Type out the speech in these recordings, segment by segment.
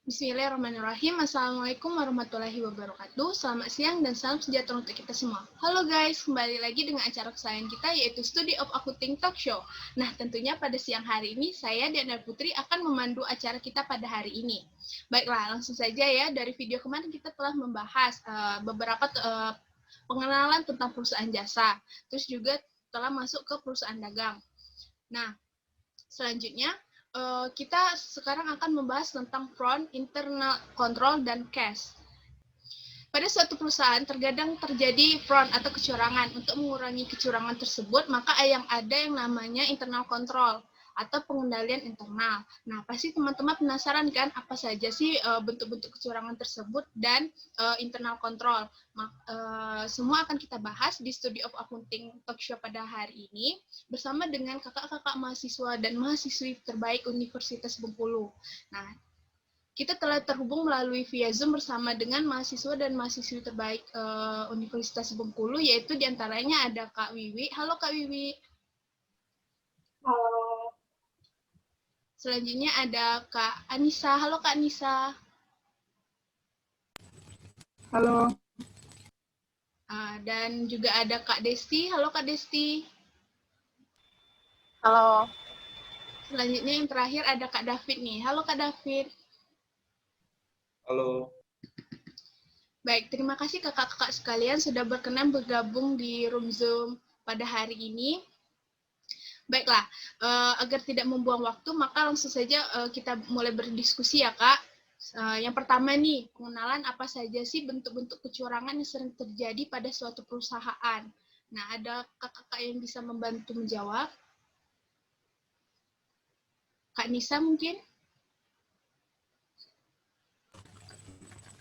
Bismillahirrahmanirrahim. Assalamualaikum warahmatullahi wabarakatuh. Selamat siang dan salam sejahtera untuk kita semua. Halo guys, kembali lagi dengan acara kesayangan kita yaitu Study of Accounting Talk Show. Nah, tentunya pada siang hari ini saya Diana Putri akan memandu acara kita pada hari ini. Baiklah, langsung saja ya. Dari video kemarin kita telah membahas beberapa pengenalan tentang perusahaan jasa. Terus juga telah masuk ke perusahaan dagang. Nah, selanjutnya kita sekarang akan membahas tentang front, internal control, dan cash. Pada suatu perusahaan terkadang terjadi fraud atau kecurangan. Untuk mengurangi kecurangan tersebut, maka yang ada yang namanya internal control atau pengendalian internal. Nah, pasti teman-teman penasaran kan apa saja sih bentuk-bentuk kecurangan tersebut dan internal control. Semua akan kita bahas di Study of Accounting Talk Show pada hari ini bersama dengan kakak-kakak mahasiswa dan mahasiswi terbaik Universitas Bengkulu. Nah, kita telah terhubung melalui via Zoom bersama dengan mahasiswa dan mahasiswi terbaik Universitas Bengkulu, yaitu diantaranya ada Kak Wiwi. Halo Kak Wiwi. Halo. Selanjutnya ada Kak Anissa. Halo Kak Anissa. Halo. Dan juga ada Kak Desti. Halo Kak Desti. Halo. Selanjutnya yang terakhir ada Kak David nih. Halo Kak David. Halo. Baik, terima kasih kakak-kakak sekalian sudah berkenan bergabung di room Zoom pada hari ini. Baiklah, agar tidak membuang waktu, maka langsung saja kita mulai berdiskusi ya Kak. Yang pertama nih, pengenalan apa saja sih bentuk-bentuk kecurangan yang sering terjadi pada suatu perusahaan. Nah, ada kakak-kakak yang bisa membantu menjawab? Kak Nisa mungkin?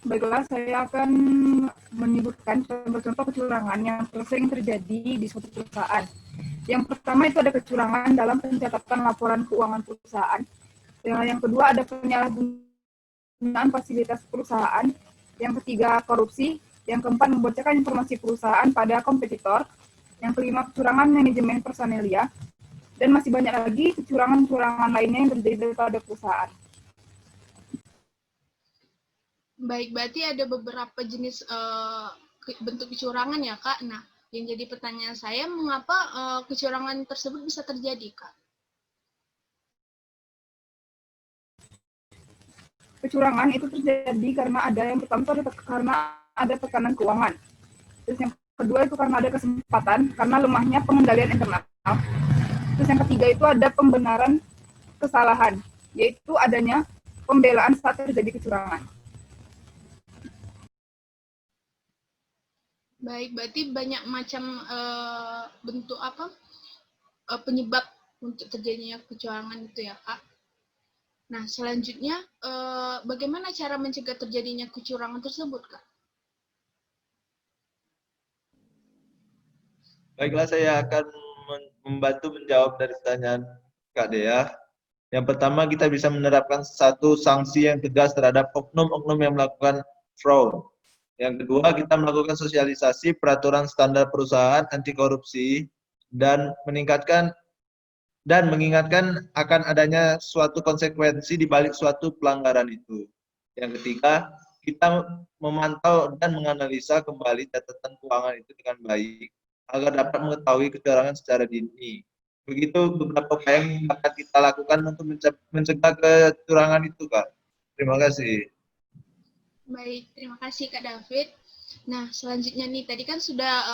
Baiklah, saya akan menyebutkan contoh-contoh kecurangan yang sering terjadi di suatu perusahaan. Yang pertama itu ada kecurangan dalam pencatatan laporan keuangan perusahaan. Yang kedua ada penyalahgunaan fasilitas perusahaan. Yang ketiga korupsi. Yang keempat membocorkan informasi perusahaan pada kompetitor. Yang kelima kecurangan manajemen personelia. Dan masih banyak lagi kecurangan-kecurangan lainnya yang terjadi pada perusahaan. Baik, berarti ada beberapa jenis bentuk kecurangan ya Kak. Nah, yang jadi pertanyaan saya, mengapa kecurangan tersebut bisa terjadi Kak? Kecurangan itu terjadi karena ada yang pertama itu karena ada tekanan keuangan. Terus yang kedua itu karena ada kesempatan, karena lemahnya pengendalian internal. Terus yang ketiga itu ada pembenaran kesalahan, yaitu adanya pembelaan saat terjadi kecurangan. Baik, berarti banyak macam bentuk penyebab untuk terjadinya kecurangan itu ya Kak. Nah, selanjutnya bagaimana cara mencegah terjadinya kecurangan tersebut Kak? Baiklah, saya akan membantu menjawab dari pertanyaan Kak Dea. Yang pertama, kita bisa menerapkan satu sanksi yang tegas terhadap oknum-oknum yang melakukan fraud. Yang kedua, kita melakukan sosialisasi peraturan standar perusahaan anti korupsi dan mengingatkan akan adanya suatu konsekuensi di balik suatu pelanggaran itu. Yang ketiga, kita memantau dan menganalisa kembali catatan keuangan itu dengan baik agar dapat mengetahui kecurangan secara dini. Begitu beberapa upaya yang akan kita lakukan untuk mencegah kecurangan itu, Kak. Terima kasih. Baik, terima kasih Kak David. Nah, selanjutnya nih, tadi kan sudah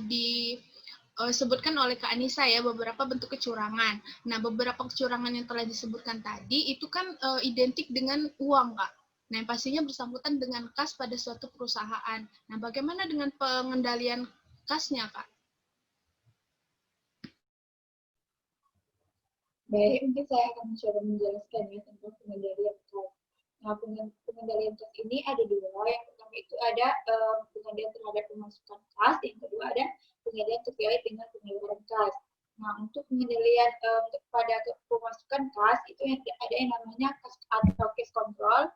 disebutkan oleh Kak Anissa ya beberapa bentuk kecurangan. Nah, beberapa kecurangan yang telah disebutkan tadi itu kan identik dengan uang, Kak. Nah, yang pastinya bersangkutan dengan kas pada suatu perusahaan. Nah, bagaimana dengan pengendalian kasnya, Kak? Baik, mungkin saya akan mencoba menjelaskan ya tentang pengendalian kas. Nah, pengendalian kas ini ada dua. Yang pertama itu ada pengendalian terhadap pemasukan kas, yang kedua ada pengendalian terkait dengan pengeluaran kas. Nah, untuk pengendalian pada pemasukan kas itu ada yang namanya kas atau cash control.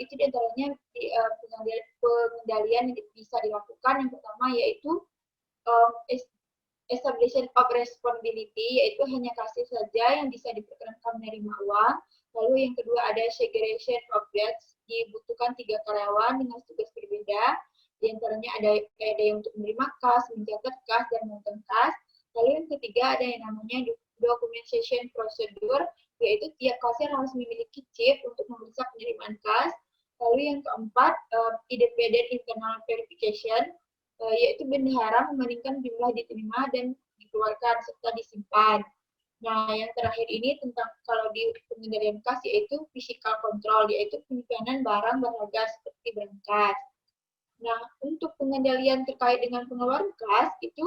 Itu diantaranya pengendalian yang bisa dilakukan. Yang pertama yaitu establishment of responsibility, yaitu hanya kasir saja yang bisa diperkenankan menerima uang. Lalu yang kedua ada segregation of grades, dibutuhkan 3 karyawan dengan tugas berbeda. Di antaranya ada yang untuk menerima kas, mencatat kas, dan menonton kas. Lalu yang ketiga ada yang namanya documentation procedure, yaitu tiap kasir harus memiliki chip untuk memeriksa penerimaan kas. Lalu yang keempat, independent internal verification, yaitu bendahara membandingkan jumlah diterima dan dikeluarkan serta disimpan. Nah, yang terakhir ini tentang kalau di pengendalian kas yaitu physical control, yaitu penyimpanan barang berharga seperti berangkas. Nah, untuk pengendalian terkait dengan pengeluaran kas itu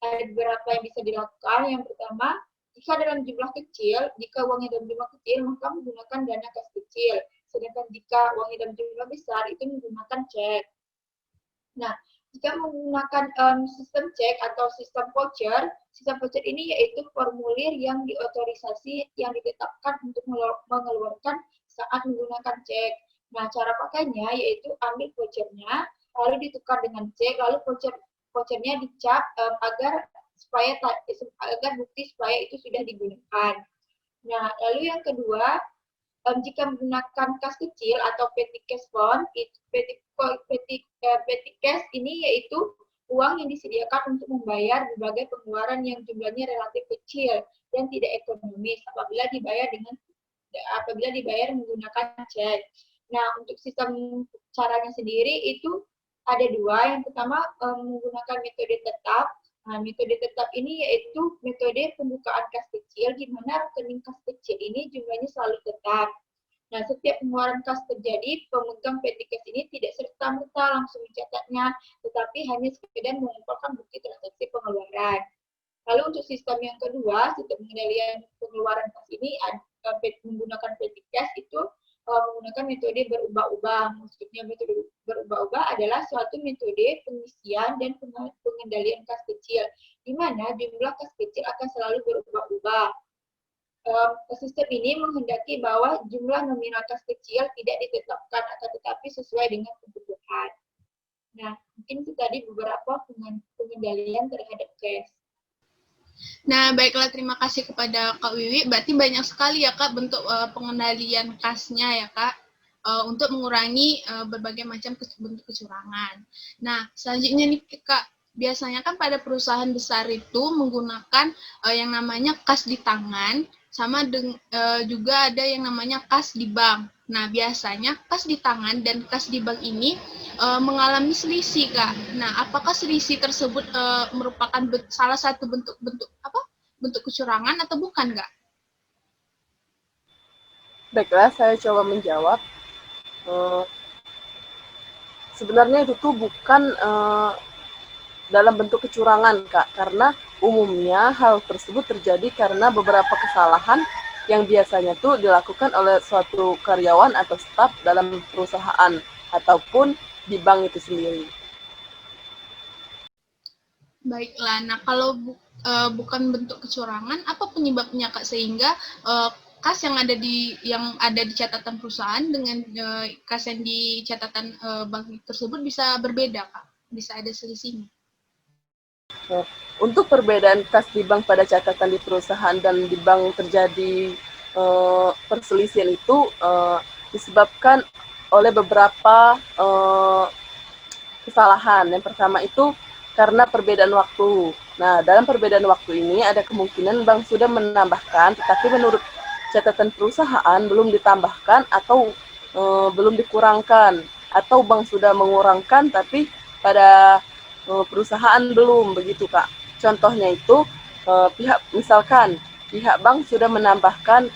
ada beberapa yang bisa dilakukan. Yang pertama, jika dalam jumlah kecil, jika uangnya dalam jumlah kecil, maka menggunakan dana kas kecil. Sedangkan jika uangnya dalam jumlah besar, itu menggunakan cek. Nah, jika menggunakan sistem cek atau sistem voucher ini yaitu formulir yang diotorisasi yang ditetapkan untuk mengeluarkan saat menggunakan cek. Nah, cara pakainya yaitu ambil vouchernya, lalu ditukar dengan cek, lalu vouchernya dicap agar bukti supaya itu sudah digunakan. Nah, lalu yang kedua, jika menggunakan kas kecil atau petty cash bond, petty cash ini yaitu uang yang disediakan untuk membayar berbagai pengeluaran yang jumlahnya relatif kecil dan tidak ekonomis apabila dibayar menggunakan cek. Nah, untuk sistem caranya sendiri itu ada dua. Yang pertama menggunakan metode tetap. Nah, metode tetap ini yaitu metode pembukaan kas kecil, di mana rekening kas kecil ini jumlahnya selalu tetap. Nah, setiap pengeluaran kas terjadi, pemegang petty cash ini tidak serta-merta langsung mencatatnya, tetapi hanya sekedar mengumpulkan bukti transaksi pengeluaran. Lalu untuk sistem yang kedua, sistem pengendalian pengeluaran kas ini menggunakan petty cash itu menggunakan metode berubah-ubah. Maksudnya metode berubah-ubah adalah suatu metode pengisian dan pengendalian kas kecil, di mana jumlah kas kecil akan selalu berubah-ubah. Sistem ini menghendaki bahwa jumlah nominal kas kecil tidak ditetapkan, akan tetapi sesuai dengan kebutuhan. Nah, mungkin itu tadi beberapa pengendalian terhadap cash. Nah, baiklah, terima kasih kepada Kak Wiwi. Berarti banyak sekali ya Kak bentuk pengendalian kasnya ya Kak, untuk mengurangi berbagai macam bentuk kecurangan. Nah, selanjutnya nih Kak, biasanya kan pada perusahaan besar itu menggunakan yang namanya kas di tangan, sama juga ada yang namanya kas di bank. Nah, biasanya kas di tangan dan kas di bank ini mengalami selisih, Kak. Nah, apakah selisih tersebut merupakan salah satu bentuk kecurangan atau bukan, Kak? Baiklah, saya coba menjawab. Sebenarnya itu tuh bukan dalam bentuk kecurangan, Kak, karena umumnya hal tersebut terjadi karena beberapa kesalahan yang biasanya tuh dilakukan oleh suatu karyawan atau staf dalam perusahaan ataupun di bank itu sendiri. Baiklah, nah kalau bukan bentuk kecurangan, apa penyebabnya Kak sehingga kas yang ada di catatan perusahaan dengan kas yang di catatan bank tersebut bisa berbeda, Kak? Bisa ada selisihnya? Untuk perbedaan kas di bank pada catatan di perusahaan dan di bank terjadi perselisihan itu disebabkan oleh beberapa kesalahan. Yang pertama itu karena perbedaan waktu. Nah, dalam perbedaan waktu ini ada kemungkinan bank sudah menambahkan, tetapi menurut catatan perusahaan belum ditambahkan atau belum dikurangkan, atau bank sudah mengurangkan tapi pada perusahaan belum, begitu Kak. Contohnya itu misalkan pihak bank sudah menambahkan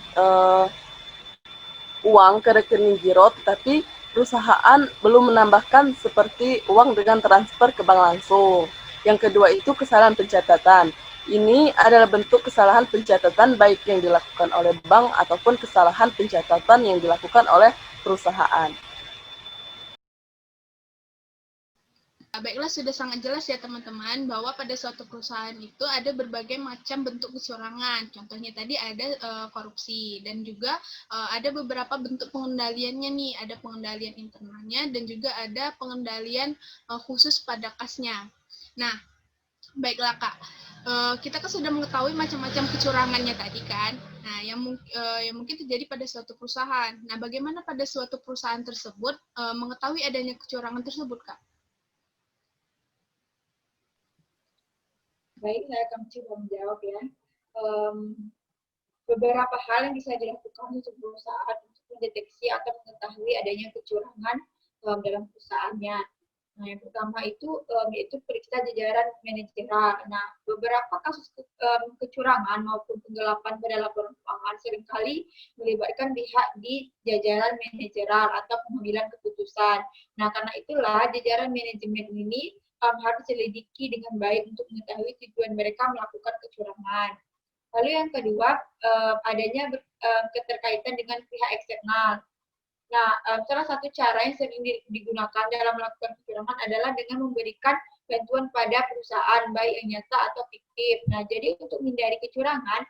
uang ke rekening giro, tetapi perusahaan belum menambahkan seperti uang dengan transfer ke bank langsung. Yang kedua itu kesalahan pencatatan. Ini adalah bentuk kesalahan pencatatan baik yang dilakukan oleh bank ataupun kesalahan pencatatan yang dilakukan oleh perusahaan. Baiklah, sudah sangat jelas ya teman-teman bahwa pada suatu perusahaan itu ada berbagai macam bentuk kecurangan. Contohnya tadi ada korupsi dan juga ada beberapa bentuk pengendaliannya nih. Ada pengendalian internalnya dan juga ada pengendalian khusus pada kasnya. Nah, baiklah Kak, kita kan sudah mengetahui macam-macam kecurangannya tadi kan. Nah, yang mungkin terjadi pada suatu perusahaan. Nah, bagaimana pada suatu perusahaan tersebut mengetahui adanya kecurangan tersebut, Kak? Baik, saya akan coba menjawab ya. Beberapa hal yang bisa dilakukan untuk perusahaan untuk mendeteksi atau mengetahui adanya kecurangan dalam perusahaannya. Nah, yang pertama itu yaitu periksa jajaran manajerial. Nah, beberapa kasus kecurangan maupun penggelapan pada laporan keuangan seringkali melibatkan pihak di jajaran manajerial atau pengambilan keputusan. Nah, karena itulah jajaran manajemen ini harus diselidiki dengan baik untuk mengetahui tujuan mereka melakukan kecurangan. Lalu yang kedua, adanya keterkaitan dengan pihak eksternal. Nah, salah satu cara yang sering digunakan dalam melakukan kecurangan adalah dengan memberikan bantuan pada perusahaan, baik yang nyata atau fiktif. Nah, jadi untuk menghindari kecurangan,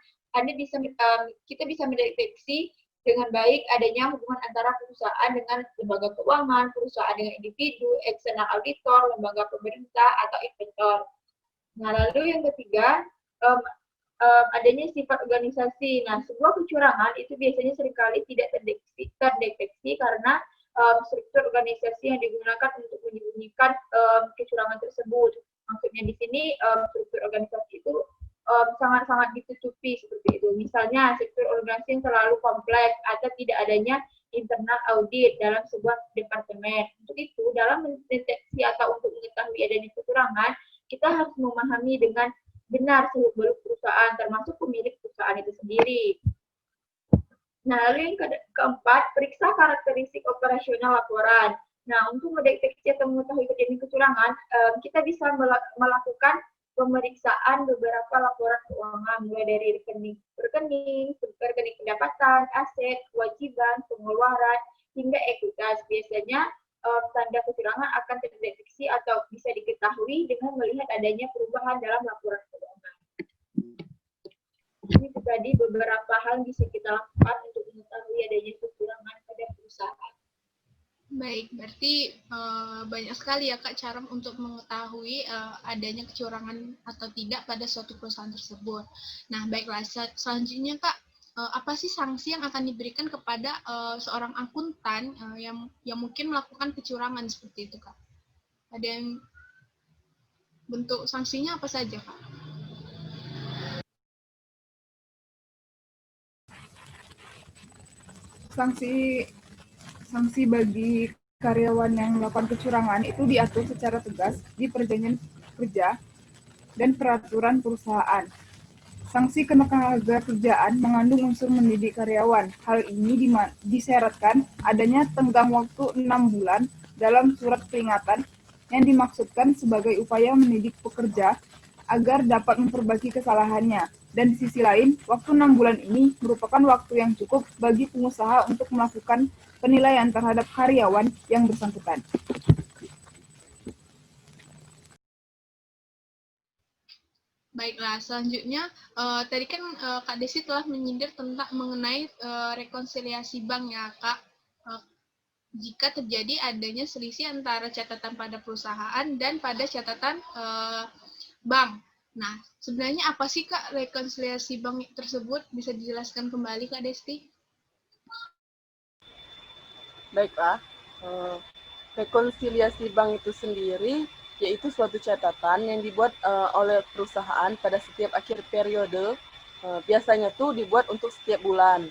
kita bisa mendeteksi dengan baik adanya hubungan antara perusahaan dengan lembaga keuangan, perusahaan dengan individu, eksternal auditor, lembaga pemerintah, atau investor. Nah, lalu yang ketiga, adanya sifat organisasi. Nah, sebuah kecurangan itu biasanya seringkali tidak terdeteksi karena struktur organisasi yang digunakan untuk menyembunyikan kecurangan tersebut. Maksudnya di sini struktur organisasi itu sangat-sangat ditutupi seperti itu. Misalnya struktur organisasi yang terlalu kompleks atau tidak adanya internal audit dalam sebuah departemen. Untuk itu, dalam mendeteksi atau untuk mengetahui adanya kecurangan, kita harus memahami dengan benar seluk-beluk perusahaan, termasuk pemilik perusahaan itu sendiri. Nah, lalu yang keempat, periksa karakteristik operasional laporan. Nah, untuk mendeteksi atau mengetahui kejadian kecurangan, kita bisa melakukan pemeriksaan beberapa laporan keuangan, mulai dari rekening pendapatan, aset, kewajiban, pengeluaran, hingga ekuitas. Biasanya tanda kecurangan akan terdeteksi atau bisa diketahui dengan melihat adanya perubahan dalam laporan keuangan. Ini tadi beberapa hal yang bisa kita lakukan untuk mengetahui adanya kecurangan pada perusahaan. Baik, berarti banyak sekali ya Kak cara untuk mengetahui adanya kecurangan atau tidak pada suatu perusahaan tersebut. Nah, baiklah, selanjutnya Kak, apa sih sanksi yang akan diberikan kepada seorang akuntan yang mungkin melakukan kecurangan seperti itu, Kak? Ada yang bentuk sanksinya apa saja, Kak? Sanksi bagi karyawan yang melakukan kecurangan itu diatur secara tegas di perjanjian kerja dan peraturan perusahaan. Sanksi ketenagakerjaan mengandung unsur mendidik karyawan. Hal ini disyaratkan adanya tenggang waktu 6 bulan dalam surat peringatan yang dimaksudkan sebagai upaya mendidik pekerja agar dapat memperbaiki kesalahannya. Dan di sisi lain, waktu 6 bulan ini merupakan waktu yang cukup bagi pengusaha untuk melakukan penilaian terhadap karyawan yang bersangkutan. Baiklah, selanjutnya tadi kan Kak Desi telah menyindir tentang mengenai rekonsiliasi bank ya Kak. Jika terjadi adanya selisih antara catatan pada perusahaan dan pada catatan bank. Nah, sebenarnya apa sih Kak rekonsiliasi bank tersebut? Bisa dijelaskan kembali Kak Desti? Baiklah, rekonsiliasi bank itu sendiri yaitu suatu catatan yang dibuat oleh perusahaan pada setiap akhir periode, biasanya tuh dibuat untuk setiap bulan,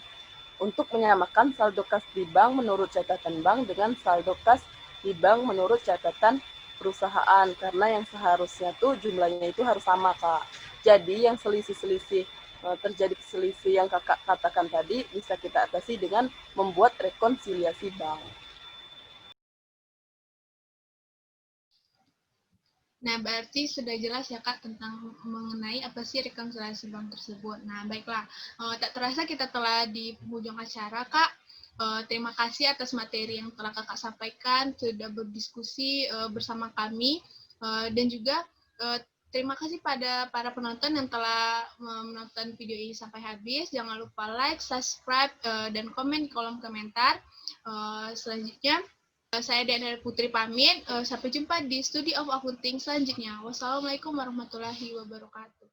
untuk menyamakan saldo kas di bank menurut catatan bank dengan saldo kas di bank menurut catatan perusahaan, karena yang seharusnya tuh jumlahnya itu harus sama, Kak. Jadi yang terjadi selisih yang Kakak katakan tadi bisa kita atasi dengan membuat rekonsiliasi bank. Nah, berarti sudah jelas ya Kak tentang mengenai apa sih rekonsiliasi bank tersebut. Nah, baiklah, tak terasa kita telah di penghujung acara Kak. Terima kasih atas materi yang telah Kakak sampaikan, sudah berdiskusi bersama kami, dan juga terima kasih pada para penonton yang telah menonton video ini sampai habis. Jangan lupa like, subscribe, dan komen di kolom komentar. Selanjutnya, saya Diana Putri pamit. Sampai jumpa di Study of Accounting selanjutnya. Wassalamualaikum warahmatullahi wabarakatuh.